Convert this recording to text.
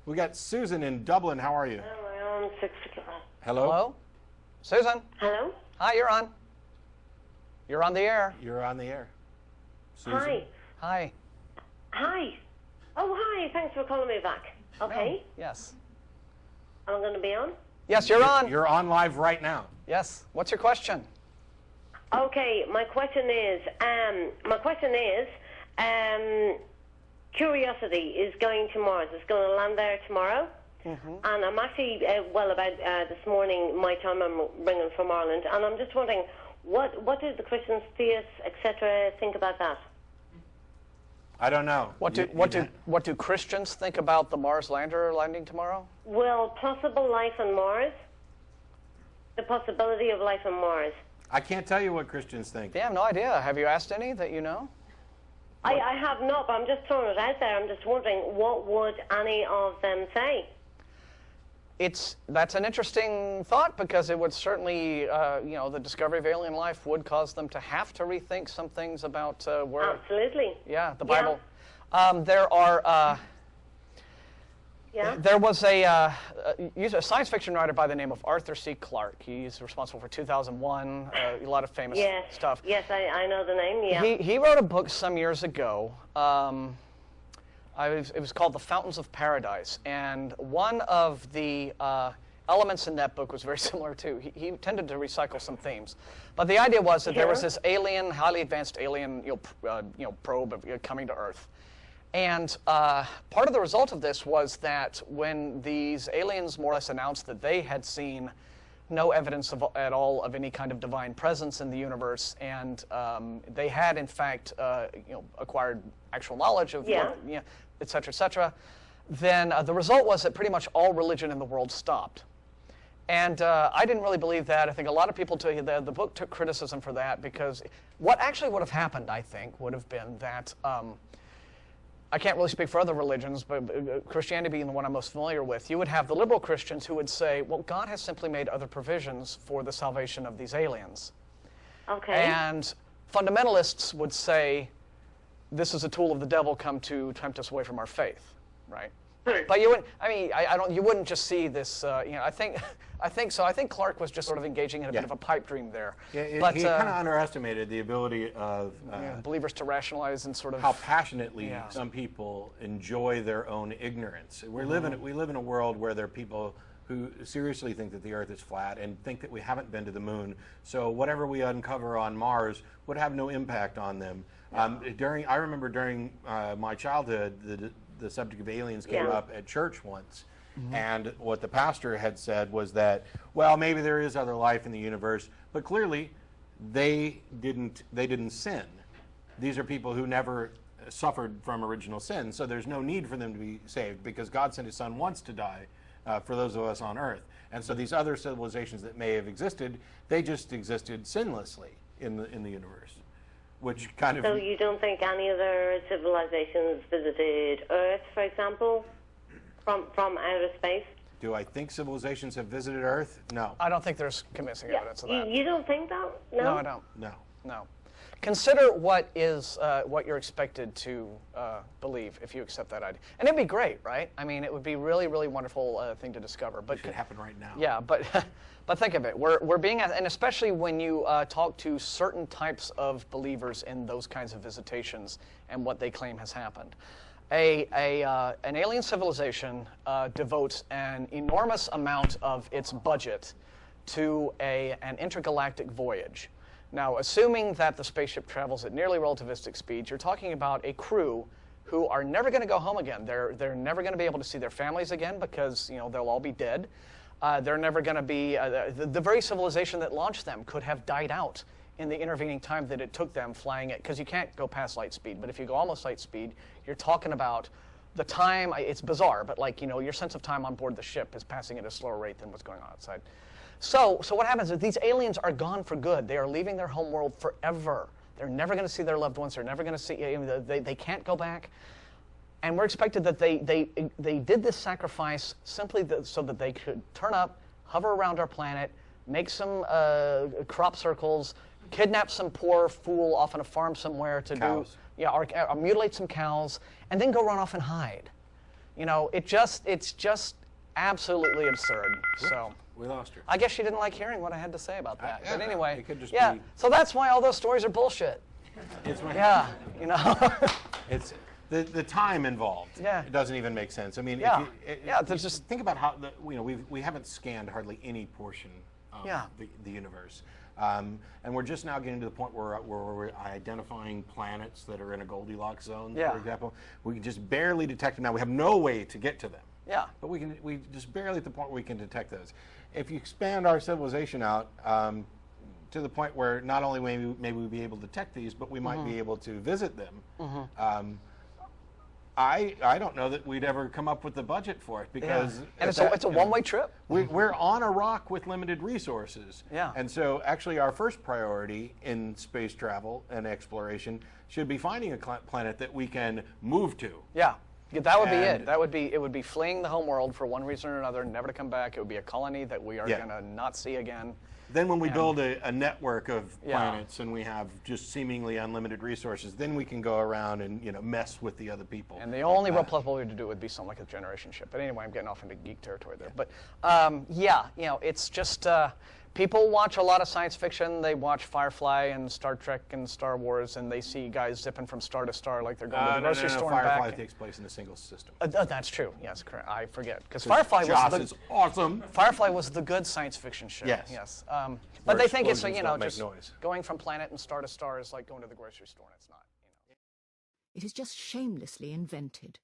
We got Susan in Dublin. How are you? Around 6 o'clock. Hello? Hello? Susan? Hello? Hi, you're on. You're on the air. You're on the air. Susan? Hi. Hi. Hi. Oh, hi. Thanks for calling me back. Okay. No. Yes. I'm going to be on? Yes, you're on. You're on live right now. Yes. What's your question? Okay. My question is, Curiosity is going to Mars. It's going to land there tomorrow. Mm-hmm. And I'm actually, this morning, my time I'm ringing from Ireland, and I'm just wondering, what do the Christians, theists, etc., think about that? I don't know. What do Christians think about the Mars lander landing tomorrow? Well, possible life on Mars. The possibility of life on Mars. I can't tell you what Christians think. Yeah, I have no idea. Have you asked any that you know? I have not, but I'm just throwing it out there. I'm just wondering, what would any of them say? That's an interesting thought, because it would certainly, the discovery of alien life would cause them to have to rethink some things about where. Absolutely. Yeah, the Bible. Yeah. There was a science fiction writer by the name of Arthur C. Clarke. He's responsible for 2001, a lot of famous stuff. Yes, I know the name, yeah. He wrote a book some years ago. It was called The Fountains of Paradise. And one of the elements in that book was very similar to, he tended to recycle some themes. But the idea was that there was this alien, highly advanced alien probe coming to Earth. And part of the result of this was that when these aliens more or less announced that they had seen no evidence at all of any kind of divine presence in the universe, and they had in fact acquired actual knowledge of et cetera, then the result was that pretty much all religion in the world stopped. And I didn't really believe that. I think a lot of people took the book took criticism for that, because what actually would have happened, I think, would have been that I can't really speak for other religions, but Christianity being the one I'm most familiar with, you would have the liberal Christians who would say, well, God has simply made other provisions for the salvation of these aliens. Okay. And fundamentalists would say, this is a tool of the devil come to tempt us away from our faith, right? But you wouldn't. I mean, you wouldn't just see this. I think so. I think Clarke was just sort of engaging in a bit of a pipe dream there. Yeah, but he kind of underestimated the ability of believers to rationalize and sort of how passionately some people enjoy their own ignorance. We live in a world where there are people who seriously think that the Earth is flat and think that we haven't been to the moon. So whatever we uncover on Mars would have no impact on them. I remember during my childhood, the subject of aliens came up at church once, and what the pastor had said was that, well, maybe there is other life in the universe, but clearly they didn't sin. These are people who never suffered from original sin, so there's no need for them to be saved, because God sent his son once to die for those of us on earth. And so these other civilizations that may have existed, they just existed sinlessly in the universe. Which kind of... So you don't think any other civilizations visited Earth, for example, from outer space? Do I think civilizations have visited Earth? No. I don't think there's convincing evidence of that. You don't think that? No? No, I don't. No. Consider what you're expected to believe if you accept that idea. And it'd be great, right? I mean, it would be really, really wonderful thing to discover. But it should happen right now. Yeah, but think of it. We're being, and especially when you talk to certain types of believers in those kinds of visitations and what they claim has happened. An alien civilization devotes an enormous amount of its budget to an intergalactic voyage. Now, assuming that the spaceship travels at nearly relativistic speeds, you're talking about a crew who are never going to go home again. They're never going to be able to see their families again, because they'll all be dead. They're never going to be the very civilization that launched them could have died out in the intervening time that it took them flying it, because you can't go past light speed. But if you go almost light speed, you're talking about the time. It's bizarre, but your sense of time on board the ship is passing at a slower rate than what's going on outside. So what happens is these aliens are gone for good. They are leaving their home world forever. They're never going to see their loved ones. They're never going to see. They can't go back. And we're expected that they did this sacrifice simply so that they could turn up, hover around our planet, make some crop circles, kidnap some poor fool off on a farm somewhere to cows. or mutilate some cows, and then go run off and hide. You know, it's just absolutely absurd. So We lost her. I guess she didn't like hearing what I had to say about that. yeah, But anyway, it could just yeah. be- So that's why all those stories are bullshit. It's my, Yeah, you know. It's the time involved. Yeah. It doesn't even make sense. I mean, Yeah. if you, Yeah, there's just- think about how we haven't scanned hardly any portion of Yeah. the universe. And we're just now getting to the point where we're identifying planets that are in a Goldilocks zone, Yeah. for example. We can just barely detect them now. We have no way to get to them. Yeah. But we just barely at the point where we can detect those. If you expand our civilization out to the point where not only maybe we'll be able to detect these, but we might be able to visit them. I don't know that we'd ever come up with the budget for it because And it's a one-way trip. we're on a rock with limited resources. Yeah. And so actually our first priority in space travel and exploration should be finding a planet that we can move to. Yeah. That would be And- it. It would be fleeing the home world for one reason or another, never to come back. It would be a colony that we are Yeah. going to not see again. Then when we build a network of Yeah. planets and we have just seemingly unlimited resources, then we can go around and mess with the other people. And the only real plausible way to do it would be something like a generation ship. But anyway, I'm getting off into geek territory there. But yeah, it's just people watch a lot of science fiction. They watch Firefly and Star Trek and Star Wars, and they see guys zipping from star to star like they're going to the grocery store and Firefly back. takes place in a single system. That's true. Yes, correct. I forget because Firefly Joss was is awesome. Firefly was the good science fiction show. Yes. Yes. Where But they think it's explosions don't make just noise. going from planet and star to star is like going to the grocery store, and it's not. It is just shamelessly invented.